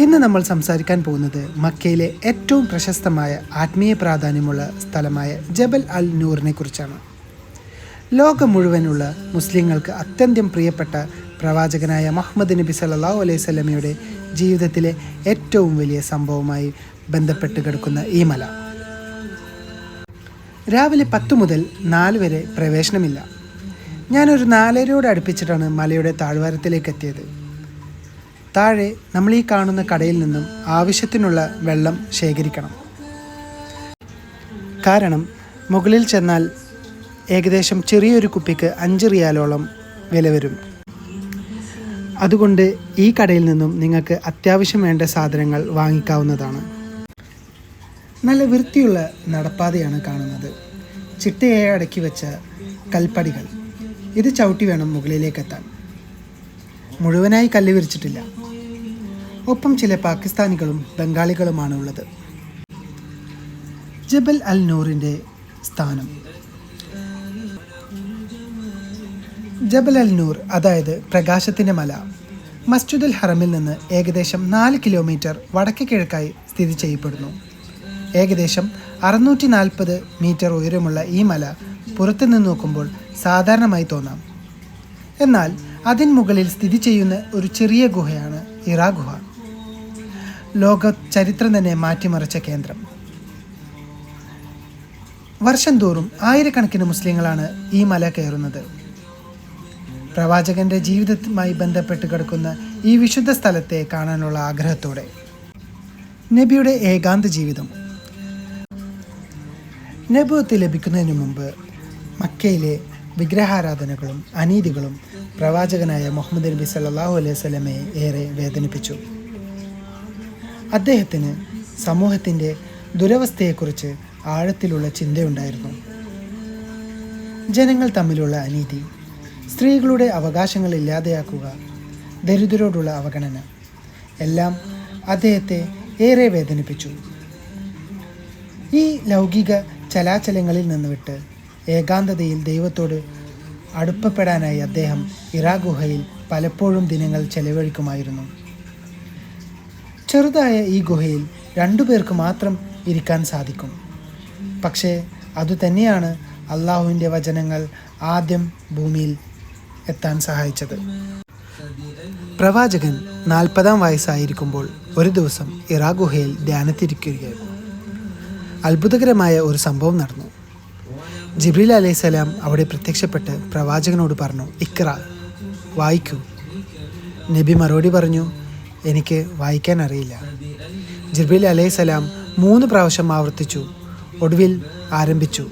ഇന്ന് നമ്മൾ സംസാരിക്കാൻ പോകുന്നത് മക്കയിലെ ഏറ്റവും പ്രശസ്തമായ ആത്മീയ പ്രാധാന്യമുള്ള സ്ഥലമായ ജബൽ അൽ നൂറിനെ കുറിച്ചാണ്. ലോകം മുഴുവനുള്ള മുസ്ലിങ്ങൾക്ക് അത്യന്തം പ്രിയപ്പെട്ട പ്രവാചകനായ മുഹമ്മദ് നബി സല്ലല്ലാഹു അലൈഹി വസല്ലമയുടെ ജീവിതത്തിലെ ഏറ്റവും വലിയ സംഭവമായി ബന്ധപ്പെട്ട് കിടക്കുന്ന ഈ മല. രാവിലെ 10 മുതൽ 4 വരെ പ്രവേശനമില്ല. ഞാനൊരു 4:30 അടുപ്പിച്ചിട്ടാണ് മലയുടെ താഴ്വാരത്തിലേക്ക് എത്തിയത്. താഴെ നമ്മൾ ഈ കാണുന്ന കടയിൽ നിന്നും ആവശ്യത്തിനുള്ള വെള്ളം ശേഖരിക്കണം. കാരണം മുകളിൽ ചെന്നാൽ ഏകദേശം ചെറിയൊരു കുപ്പിക്ക് 5 റിയാലോളം വില വരും. അതുകൊണ്ട് ഈ കടയിൽ നിന്നും നിങ്ങൾക്ക് അത്യാവശ്യം വേണ്ട സാധനങ്ങൾ വാങ്ങിക്കാവുന്നതാണ്. നല്ല വൃത്തിയുള്ള നടപ്പാതയാണ് കാണുന്നത്. ചിട്ടയായി അടക്കി വെച്ച കൽപ്പടികൾ. ഇത് ചവിട്ടി വേണം മുകളിലേക്ക് എത്താൻ. മുഴുവനായി കല്ല് വിരിച്ചിട്ടില്ല. ഒപ്പം ചില പാകിസ്ഥാനികളും ബംഗാളികളുമാണ് ഉള്ളത്. ജബൽ അൽ നൂറിൻ്റെ സ്ഥാനം. ജബൽ അൽ നൂർ അതായത് പ്രകാശത്തിൻ്റെ മല മസ്ജിദുൽ ഹറമിൽ നിന്ന് ഏകദേശം 4 കിലോമീറ്റർ വടക്ക് കിഴക്കായി സ്ഥിതി ചെയ്യപ്പെടുന്നു. ഏകദേശം 640 മീറ്റർ ഉയരമുള്ള ഈ മല പുറത്തുനിന്ന് നോക്കുമ്പോൾ സാധാരണമായി തോന്നാം. എന്നാൽ അതിന് മുകളിൽ സ്ഥിതി ചെയ്യുന്ന ഒരു ചെറിയ ഗുഹയാണ് ഹിറാ ഗുഹ. ലോക ചരിത്രം തന്നെ മാറ്റിമറിച്ച കേന്ദ്രം. വർഷം തോറും ആയിരക്കണക്കിന് മുസ്ലിങ്ങളാണ് ഈ മല കയറുന്നത്. പ്രവാചകന്റെ ജീവിതവുമായി ബന്ധപ്പെട്ട് കിടക്കുന്ന ഈ വിശുദ്ധ സ്ഥലത്തെ കാണാനുള്ള ആഗ്രഹത്തോടെ. നബിയുടെ ഏകാന്ത ജീവിതം. നബുവത്ത് ലഭിക്കുന്നതിന് മുമ്പ് മക്കയിലെ വിഗ്രഹാരാധനകളും അനീതികളും പ്രവാചകനായ മുഹമ്മദ് നബി സല്ലല്ലാഹു അലൈഹി വസല്ലമയെ ഏറെ വേദനിപ്പിച്ചു. അദ്ദേഹത്തിന് സമൂഹത്തിൻ്റെ ദുരവസ്ഥയെക്കുറിച്ച് ആഴത്തിലുള്ള ചിന്തയുണ്ടായിരുന്നു. ജനങ്ങൾ തമ്മിലുള്ള അനീതി, സ്ത്രീകളുടെ അവകാശങ്ങൾ ഇല്ലാതെയാക്കുക, ദരിദ്രരോടുള്ള അവഗണന എല്ലാം അദ്ദേഹത്തെ ഏറെ വേദനിപ്പിച്ചു. ഈ ലൗകിക ചലാചലങ്ങളിൽ നിന്ന് വിട്ട് ഏകാന്തതയിൽ ദൈവത്തോട് അടുപ്പപ്പെടാനായി അദ്ദേഹം ഹിറാ ഗുഹയിൽ പലപ്പോഴും ദിനങ്ങൾ ചെലവഴിക്കുമായിരുന്നു. ചെറുതായ ഈ ഗുഹയിൽ 2 പേർക്ക് മാത്രം ഇരിക്കാൻ സാധിക്കും. പക്ഷേ അതുതന്നെയാണ് അള്ളാഹുവിൻ്റെ വചനങ്ങൾ ആദ്യം ഭൂമിയിൽ എത്താൻ സഹായിച്ചത്. പ്രവാചകൻ 40-ാം വയസ്സായിരിക്കുമ്പോൾ ഒരു ദിവസം ഹിറാ ഗുഹയിൽ ധ്യാനത്തിരിക്കുകയായിരുന്നു. അത്ഭുതകരമായ ഒരു സംഭവം നടന്നു. ജിബ്രീൽ അലൈഹിസ്സലാം അവിടെ പ്രത്യക്ഷപ്പെട്ട് പ്രവാചകനോട് പറഞ്ഞു, ഇഖ്റ, വായിക്കൂ. നബി മറുപടി പറഞ്ഞു, എനിക്ക് വായിക്കാൻ അറിയില്ല. ജിബ്രീൽ അലൈഹിസ്സലാം 3 പ്രാവശ്യം ആവർത്തിച്ചു. ഒടുവിൽ ആരംഭിച്ചു.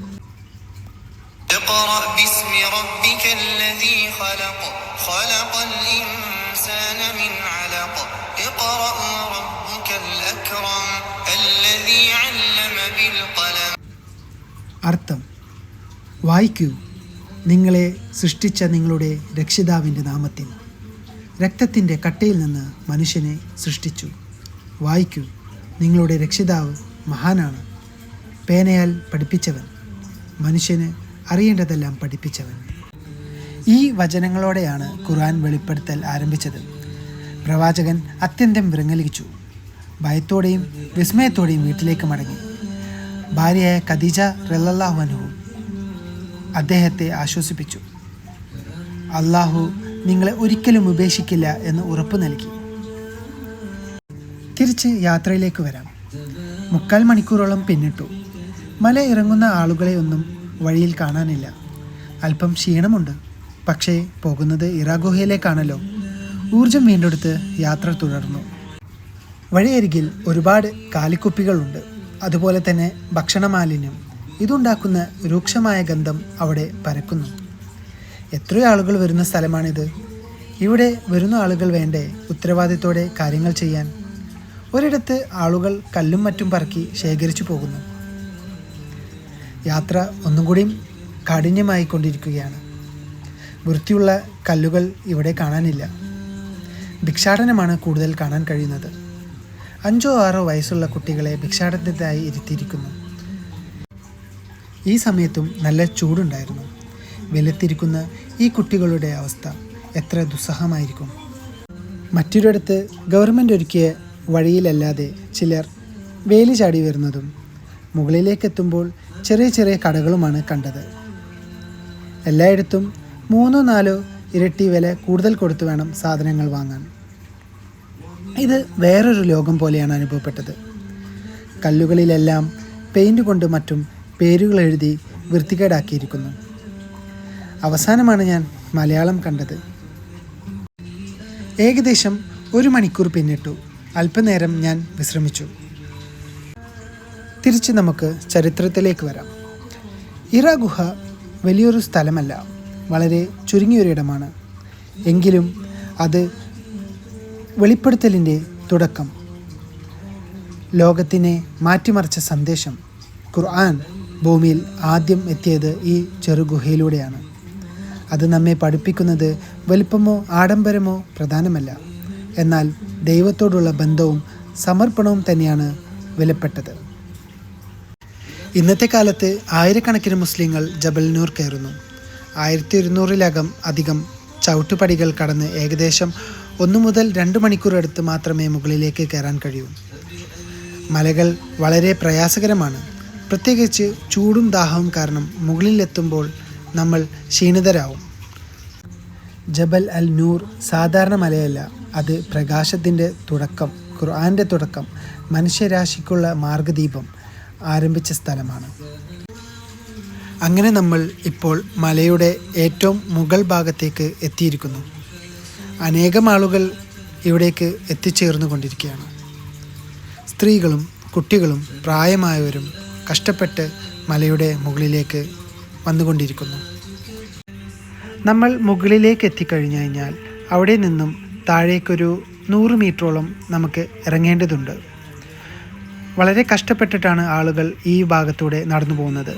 അർത്ഥം: വായിക്കൂ, നിങ്ങളെ സൃഷ്ടിച്ച നിങ്ങളുടെ രക്ഷിതാവിൻ്റെ നാമത്തിൽ. രക്തത്തിൻ്റെ കട്ടയിൽ നിന്ന് മനുഷ്യനെ സൃഷ്ടിച്ചു. വായിക്കൂ, നിങ്ങളുടെ രക്ഷിതാവ് മഹാനാണ്, പേനയാൽ പഠിപ്പിച്ചവൻ, മനുഷ്യന് അറിയേണ്ടതെല്ലാം പഠിപ്പിച്ചവൻ. ഈ വചനങ്ങളോടെയാണ് ഖുർആൻ വെളിപ്പെടുത്തൽ ആരംഭിച്ചത്. പ്രവാചകൻ അത്യന്തം വിറങ്ങലിച്ചു. ഭയത്തോടെയും വിസ്മയത്തോടെയും വീട്ടിലേക്ക് മടങ്ങി. ഭാര്യയായ ഖദീജ റളിയല്ലാഹു അൻഹ അദ്ദേഹത്തെ ആശ്വസിപ്പിച്ചു. അള്ളാഹു നിങ്ങളെ ഒരിക്കലും ഉപേക്ഷിക്കില്ല എന്ന് ഉറപ്പു നൽകി. തിരിച്ച് യാത്രയിലേക്ക് വരാം. 3/4 മണിക്കൂറോളം പിന്നിട്ടു. മല ഇറങ്ങുന്ന ആളുകളെ ഒന്നും വഴിയിൽ കാണാനില്ല. അല്പം ക്ഷീണമുണ്ട്. പക്ഷേ പോകുന്നത് ഹിറാ ഗുഹയിലേക്കാണല്ലോ. ഊർജം വീണ്ടെടുത്ത് യാത്ര തുടർന്നു. വഴിയരികിൽ ഒരുപാട് കാലിക്കുപ്പികളുണ്ട്. അതുപോലെ തന്നെ ഭക്ഷണമാലിന്യം. ഇതുണ്ടാക്കുന്ന രൂക്ഷമായ ഗന്ധം അവിടെ പരക്കുന്നു. എത്രയോ ആളുകൾ വരുന്ന സ്ഥലമാണിത്. ഇവിടെ വരുന്ന ആളുകൾ വേണ്ടേ ഉത്തരവാദിത്തോടെ കാര്യങ്ങൾ ചെയ്യാൻ? ഒരിടത്ത് ആളുകൾ കല്ലും മറ്റും പറക്കി ശേഖരിച്ചു പോകുന്നു. യാത്ര ഒന്നുകൂടിയും കാഠിന്യമായി കൊണ്ടിരിക്കുകയാണ്. വൃത്തിയുള്ള കല്ലുകൾ ഇവിടെ കാണാനില്ല. ഭിക്ഷാടനമാണ് കൂടുതൽ കാണാൻ കഴിയുന്നത്. 5-6 വയസ്സുള്ള കുട്ടികളെ ഭിക്ഷാടനത്തിനായി ഇരുത്തിയിരിക്കുന്നു. ഈ സമയത്തും നല്ല ചൂടുണ്ടായിരുന്നു. വെളുത്തിരിക്കുന്ന ഈ കുട്ടികളുടെ അവസ്ഥ എത്ര ദുസ്സഹമായിരിക്കും. മറ്റൊരിടത്ത് ഗവൺമെൻറ് ഒരുക്കിയ വഴിയിലല്ലാതെ ചിലർ വേലി ചാടി വരുന്നതും മുകളിലേക്കെത്തുമ്പോൾ ചെറിയ ചെറിയ കടകളുമാണ് കണ്ടത്. എല്ലായിടത്തും 3-4 ഇരട്ടി വില കൂടുതൽ കൊടുത്തു വേണം സാധനങ്ങൾ വാങ്ങാൻ. ഇത് വേറൊരു ലോകം പോലെയാണ് അനുഭവപ്പെട്ടത്. കല്ലുകളിലെല്ലാം പെയിൻറ് കൊണ്ട് മറ്റും പേരുകൾ എഴുതി വൃത്തികേടാക്കിയിരിക്കുന്നു. അവസാനമാണ് ഞാൻ മലയാളം കണ്ടത്. ഏകദേശം 1 മണിക്കൂർ പിന്നിട്ടു. അല്പനേരം ഞാൻ വിശ്രമിച്ചു. തിരിച്ച് നമുക്ക് ചരിത്രത്തിലേക്ക് വരാം. ഹിറ ഗുഹ വലിയൊരു സ്ഥലമല്ല, വളരെ ചുരുങ്ങിയൊരിടമാണ്. എങ്കിലും അത് വെളിപ്പെടുത്തലിൻ്റെ തുടക്കം, ലോകത്തിനെ മാറ്റിമറിച്ച സന്ദേശം. ഖുർആൻ ഭൂമിയിൽ ആദ്യം എത്തിയത് ഈ ചെറുഗുഹയിലൂടെയാണ്. അത് നമ്മെ പഠിപ്പിക്കുന്നത് വലിപ്പമോ ആഡംബരമോ പ്രധാനമല്ല, എന്നാൽ ദൈവത്തോടുള്ള ബന്ധവും സമർപ്പണവും തന്നെയാണ് വിലപ്പെട്ടത്. ഇന്നത്തെ കാലത്ത് ആയിരക്കണക്കിന് മുസ്ലിങ്ങൾ ജബൽ നൂർ കയറുന്നു. 1200 അധികം ചവിട്ടുപടികൾ കടന്ന് ഏകദേശം 1 മുതൽ 2 മണിക്കൂർ അടുത്ത് മാത്രമേ മുകളിലേക്ക് കയറാൻ കഴിയൂ. മലകൾ വളരെ പ്രയാസകരമാണ്. പ്രത്യേകിച്ച് ചൂടും ദാഹവും കാരണം മുകളിലെത്തുമ്പോൾ നമ്മൾ ക്ഷീണിതരാവും. ജബൽ അൽ നൂർ സാധാരണ മലയല്ല, അത് പ്രകാശത്തിൻ്റെ തുടക്കം, ഖുർആൻ്റെ തുടക്കം, മനുഷ്യരാശിക്കുള്ള മാർഗദീപം ആരംഭിച്ച സ്ഥലമാണ്. അങ്ങനെ നമ്മൾ ഇപ്പോൾ മലയുടെ ഏറ്റവും മുകൾ ഭാഗത്തേക്ക് എത്തിയിരിക്കുന്നു. അനേകം ആളുകൾ ഇവിടേക്ക് എത്തിച്ചേർന്നു കൊണ്ടിരിക്കുകയാണ്. സ്ത്രീകളും കുട്ടികളും പ്രായമായവരും കഷ്ടപ്പെട്ട് മലയുടെ മുകളിലേക്ക് വന്നുകൊണ്ടിരിക്കുന്നു. നമ്മൾ മുകളിലേക്ക് എത്തിക്കഴിഞ്ഞു കഴിഞ്ഞാൽ അവിടെ നിന്നും താഴേക്കൊരു 100 മീറ്ററോളം നമുക്ക് ഇറങ്ങേണ്ടതുണ്ട്. വളരെ കഷ്ടപ്പെട്ടിട്ടാണ് ആളുകൾ ഈ ഭാഗത്തൂടെ നടന്നു പോകുന്നത്.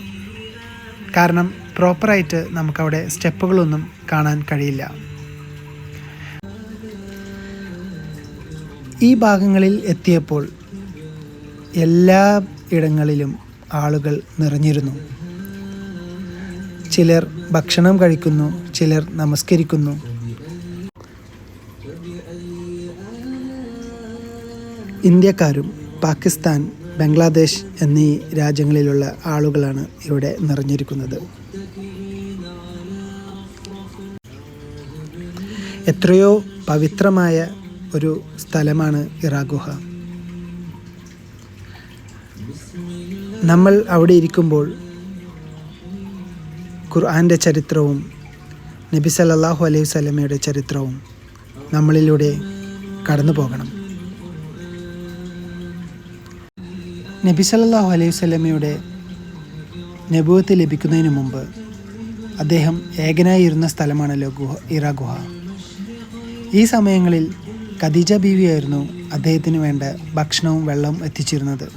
കാരണം പ്രോപ്പറായിട്ട് നമുക്കവിടെ സ്റ്റെപ്പുകളൊന്നും കാണാൻ കഴിയില്ല. ഈ ഭാഗങ്ങളിൽ എത്തിയപ്പോൾ എല്ലാ ഇടങ്ങളിലും ആളുകൾ നിറഞ്ഞിരുന്നു. ചിലർ ഭക്ഷണം കഴിക്കുന്നു, ചിലർ നമസ്കരിക്കുന്നു. ഇന്ത്യക്കാരും പാകിസ്ഥാൻ, ബംഗ്ലാദേശ് എന്നീ രാജ്യങ്ങളിലുള്ള ആളുകളാണ് ഇവിടെ നിറഞ്ഞിരിക്കുന്നത്. എത്രയോ പവിത്രമായ ഒരു സ്ഥലമാണ് ഹിറ ഗുഹ. നമ്മൾ അവിടെ ഇരിക്കുമ്പോൾ ഖുർആൻ്റെ ചരിത്രവും നബി സല്ലല്ലാഹു അലൈഹി വസല്ലമയുടെ ചരിത്രവും നമ്മളിലൂടെ കടന്നു പോകണം. നബി സല്ലല്ലാഹു അലൈഹി വസല്ലമയുടെ നബുവത്ത് ലഭിക്കുന്നതിന് മുമ്പ് അദ്ദേഹം ഏകനായിരുന്ന സ്ഥലമാണല്ലോ ഹിറ ഗുഹ. ഈ സമയങ്ങളിൽ ഖദീജ ബീവിയായിരുന്നു അദ്ദേഹത്തിന് വേണ്ട ഭക്ഷണവും വെള്ളവും എത്തിച്ചിരുന്നത്.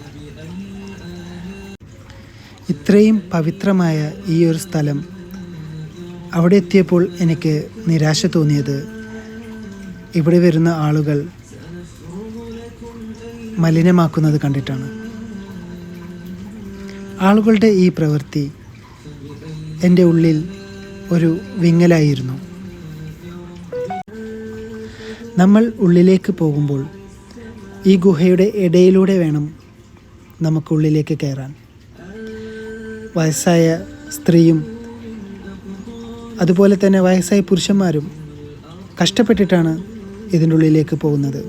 ഇത്രയും പവിത്രമായ ഈ ഒരു സ്ഥലം അവിടെ എത്തിയപ്പോൾ എനിക്ക് നിരാശ തോന്നിയത് ഇവിടെ വരുന്ന ആളുകൾ മലിനമാക്കുന്നത് കണ്ടിട്ടാണ്. ആളുകളുടെ ഈ പ്രവൃത്തി എൻ്റെ ഉള്ളിൽ ഒരു വിങ്ങലായിരുന്നു. നമ്മൾ ഉള്ളിലേക്ക് പോകുമ്പോൾ ഈ ഗുഹയുടെ ഇടയിലൂടെ വേണം നമുക്കുള്ളിലേക്ക് കയറാൻ. വയസ്സായ സ്ത്രീയും അതുപോലെ തന്നെ വയസ്സായ പുരുഷന്മാരും കഷ്ടപ്പെട്ടിട്ടാണ് ഇതിൻ്റെ ഉള്ളിലേക്ക് പോകുന്നത്.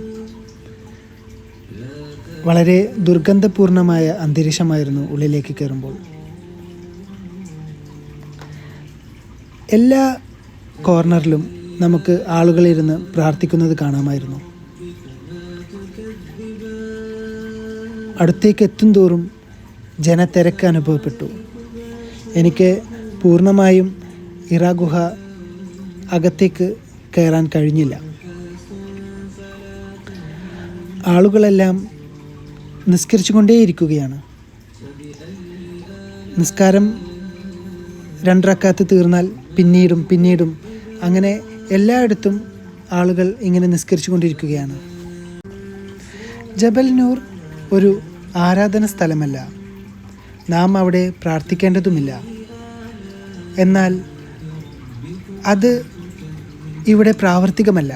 വളരെ ദുർഗന്ധപൂർണമായ അന്തരീക്ഷമായിരുന്നു ഉള്ളിലേക്ക് കയറുമ്പോൾ. എല്ലാ കോർണറിലും നമുക്ക് ആളുകളിരുന്ന് പ്രാർത്ഥിക്കുന്നത് കാണാമായിരുന്നു. അടുത്തേക്ക് എത്തും തോറും ജനത്തിരക്ക് അനുഭവപ്പെട്ടു. എനിക്ക് പൂർണ്ണമായും ഹിറ ഗുഹ അകത്തേക്ക് കയറാൻ കഴിഞ്ഞില്ല. ആളുകളെല്ലാം നിസ്കരിച്ചു കൊണ്ടേയിരിക്കുകയാണ്. നിസ്കാരം 2 റക്അത്ത് തീർന്നാൽ പിന്നീടും അങ്ങനെ എല്ലായിടത്തും ആളുകൾ ഇങ്ങനെ നിസ്കരിച്ചു കൊണ്ടിരിക്കുകയാണ്. ജബൽ നൂർ ഒരു ആരാധന സ്ഥലമല്ല, നാം അവിടെ പ്രാർത്ഥിക്കേണ്ടതുമില്ല. എന്നാൽ അത് ഇവിടെ പ്രാവർത്തികമല്ല.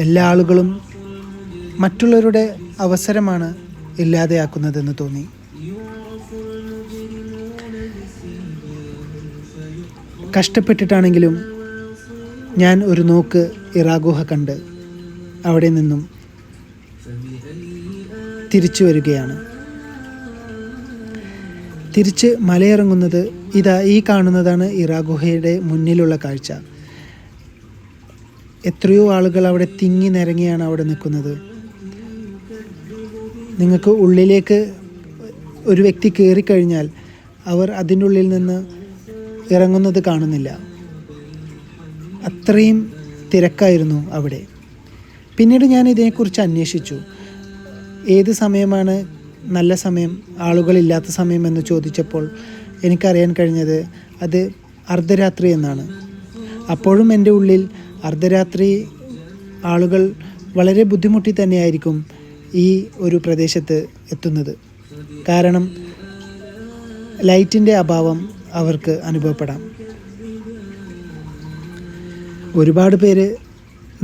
എല്ലാ ആളുകളും മറ്റുള്ളവരുടെ അവസരമാണ് ഇല്ലാതെയാക്കുന്നതെന്ന് തോന്നി. കഷ്ടപ്പെട്ടിട്ടാണെങ്കിലും ഞാൻ ഒരു നോക്ക് ഹിറാ ഗുഹ കണ്ട് അവിടെ നിന്നും തിരിച്ചു വരികയാണ്. തിരിച്ച് മലയിറങ്ങുന്നത് ഈ കാണുന്നതാണ് ഹിറാ ഗുഹയുടെ മുന്നിലുള്ള കാഴ്ച. എത്രയോ ആളുകൾ അവിടെ തിങ്ങി നിരങ്ങിയാണ് അവിടെ നിൽക്കുന്നത്. നിങ്ങൾക്ക് ഉള്ളിലേക്ക് ഒരു വ്യക്തി കയറിക്കഴിഞ്ഞാൽ അവർ അതിൻ്റെ ഉള്ളിൽ നിന്ന് ഇറങ്ങുന്നത് കാണുന്നില്ല. അത്രയും തിരക്കായിരുന്നു അവിടെ. പിന്നീട് ഞാൻ ഇതിനെക്കുറിച്ച് അന്വേഷിച്ചു. ഏത് സമയമാണ് നല്ല സമയം, ആളുകളില്ലാത്ത സമയം എന്ന് ചോദിച്ചപ്പോൾ എനിക്കറിയാൻ കഴിഞ്ഞത് അത് അർദ്ധരാത്രി എന്നാണ്. അപ്പോഴും എൻ്റെ ഉള്ളിൽ അർദ്ധരാത്രി ആളുകൾ വളരെ ബുദ്ധിമുട്ടി തന്നെയായിരിക്കും ഈ ഒരു പ്രദേശത്ത് എത്തുന്നത്. കാരണം ലൈറ്റിൻ്റെ അഭാവം അവർക്ക് അനുഭവപ്പെടാം. ഒരുപാട് പേര്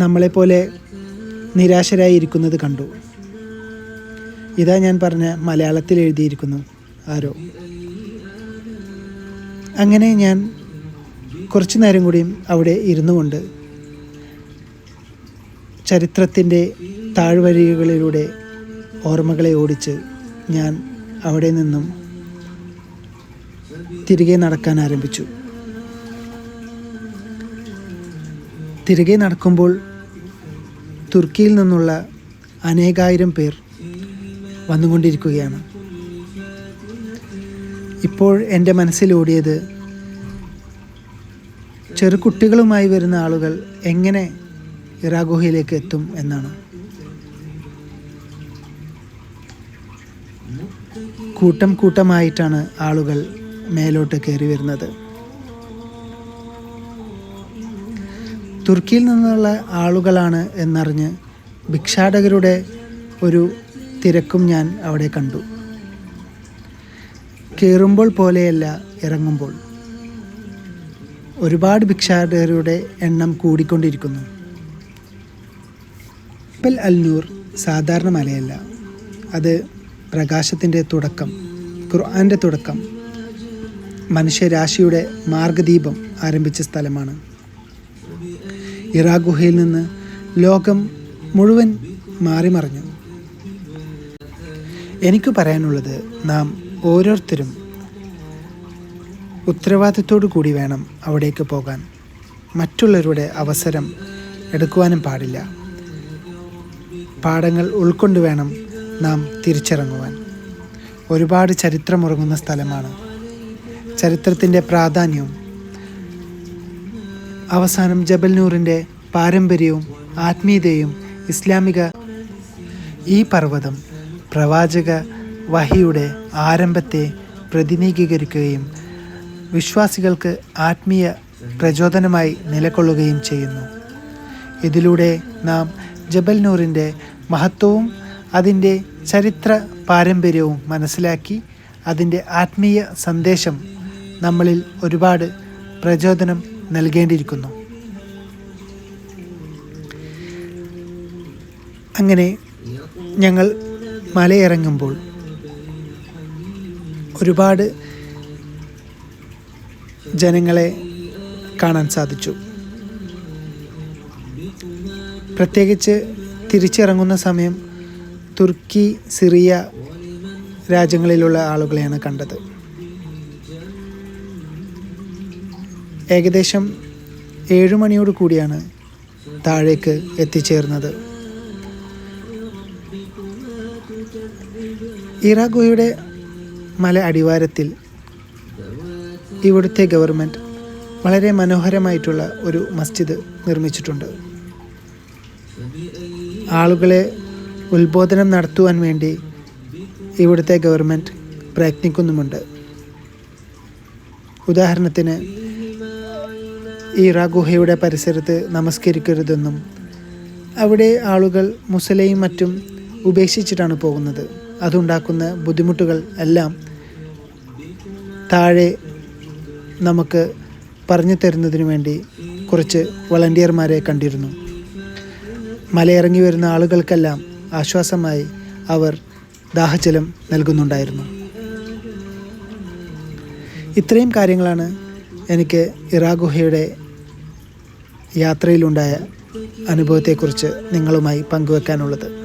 നമ്മളെപ്പോലെ നിരാശരായി ഇരിക്കുന്നത് കണ്ടു. ഇതാ ഞാൻ പറഞ്ഞ മലയാളത്തിൽ എഴുതിയിരിക്കുന്നു ആരോ. അങ്ങനെ ഞാൻ കുറച്ചു നേരം കൂടിയും അവിടെ ഇരുന്നു കൊണ്ട് ചരിത്രത്തിൻ്റെ താഴ്വരകളിലൂടെ ഓർമ്മകളെ ഓടിച്ച് ഞാൻ അവിടെ നിന്നും തിരികെ നടക്കാൻ ആരംഭിച്ചു. തിരികെ നടക്കുമ്പോൾ തുർക്കിയിൽ നിന്നുള്ള അനേകായിരം പേർ വന്നുകൊണ്ടിരിക്കുകയാണ്. ഇപ്പോൾ എൻ്റെ മനസ്സിലോടിയത് ചെറുകുട്ടികളുമായി വരുന്ന ആളുകൾ എങ്ങനെ ഹിറാ ഗുഹയിലേക്ക് എത്തും എന്നാണ്. കൂട്ടം കൂട്ടമായിട്ടാണ് ആളുകൾ മേലോട്ട് കയറി വരുന്നത്. തുർക്കിയിൽ നിന്നുള്ള ആളുകളാണ് എന്നറിഞ്ഞ് ഭിക്ഷാടകരുടെ ഒരു തിരക്കും ഞാൻ അവിടെ കണ്ടു. കയറുമ്പോൾ പോലെയല്ല ഇറങ്ങുമ്പോൾ. ഒരുപാട് ഭിക്ഷാടകരുടെ എണ്ണം കൂടിക്കൊണ്ടിരിക്കുന്നു. ജബൽ അൽ നൂർ സാധാരണ മലയല്ല. അത് പ്രകാശത്തിൻ്റെ തുടക്കം, ഖുർആൻ്റെ തുടക്കം, മനുഷ്യരാശിയുടെ മാർഗദീപം ആരംഭിച്ച സ്ഥലമാണ്. ഹിറാ ഗുഹയിൽ നിന്ന് ലോകം മുഴുവൻ മാറിമറിഞ്ഞു. എനിക്ക് പറയാനുള്ളത്, നാം ഓരോരുത്തരും ഉത്തരവാദിത്തോടു കൂടി വേണം അവിടേക്ക് പോകാൻ. മറ്റുള്ളവരുടെ അവസരം എടുക്കുവാനും പാടില്ല. പാഠങ്ങൾ ഉൾക്കൊണ്ട് വേണം നാം തിരിച്ചിറങ്ങുവാൻ. ഒരുപാട് ചരിത്രമുറങ്ങുന്ന സ്ഥലമാണ്. ചരിത്രത്തിൻ്റെ പ്രാധാന്യവും അവസാനം ജബൽ നൂറിൻ്റെ പാരമ്പര്യവും ആത്മീയതയും ഇസ്ലാമിക ഈ പർവ്വതം പ്രവാചക വഹിയുടെ ആരംഭത്തെ പ്രതിനിധീകരിക്കുകയും വിശ്വാസികൾക്ക് ആത്മീയ പ്രചോദനമായി നിലകൊള്ളുകയും ചെയ്യുന്നു. ഇതിലൂടെ നാം ജബൽ നൂറിൻ്റെ മഹത്വവും അതിൻ്റെ ചരിത്ര പാരമ്പര്യവും മനസ്സിലാക്കി അതിൻ്റെ ആത്മീയ സന്ദേശം നമ്മളിൽ ഒരുപാട് പ്രചോദനം നൽകേണ്ടിയിരിക്കുന്നു. അങ്ങനെ ഞങ്ങൾ മലയിറങ്ങുമ്പോൾ ഒരുപാട് ജനങ്ങളെ കാണാൻ സാധിച്ചു. പ്രത്യേകിച്ച് തിരിച്ചിറങ്ങുന്ന സമയം തുർക്കി, സിറിയ രാജ്യങ്ങളിലുള്ള ആളുകളെയാണ് കണ്ടത്. ഏകദേശം 7 മണിയോട് കൂടിയാണ് താഴേക്ക് എത്തിച്ചേർന്നത്. ഹിറാ ഗുഹയുടെ മല അടിവാരത്തിൽ ഇവിടുത്തെ ഗവൺമെൻറ് വളരെ മനോഹരമായിട്ടുള്ള ഒരു മസ്ജിദ് നിർമ്മിച്ചിട്ടുണ്ട്. ആളുകളെ ഉത്ബോധനം നടത്തുവാൻ വേണ്ടി ഇവിടുത്തെ ഗവൺമെൻറ് പ്രയത്നിക്കുന്നുമുണ്ട്. ഉദാഹരണത്തിന് ഹിറാ ഗുഹയുടെ പരിസരത്ത് നമസ്കരിക്കരുതെന്നും അവിടെ ആളുകൾ മുസലയും മറ്റും ഉപേക്ഷിച്ചിട്ടാണ് പോകുന്നത്. അതുണ്ടാക്കുന്ന ബുദ്ധിമുട്ടുകൾ എല്ലാം താഴെ നമുക്ക് പറഞ്ഞു തരുന്നതിന് വേണ്ടി കുറച്ച് വളണ്ടിയർമാരെ കണ്ടിരുന്നു. മലയിറങ്ങി വരുന്ന ആളുകൾക്കെല്ലാം ആശ്വാസമായി അവർ ദാഹജലം നൽകുന്നുണ്ടായിരുന്നു. ഇത്രയും കാര്യങ്ങളാണ് എനിക്ക് ഹിറാ ഗുഹയുടെ യാത്രയിലുണ്ടായ അനുഭവത്തെക്കുറിച്ച് നിങ്ങളുമായി പങ്കുവെക്കാനുള്ളത്.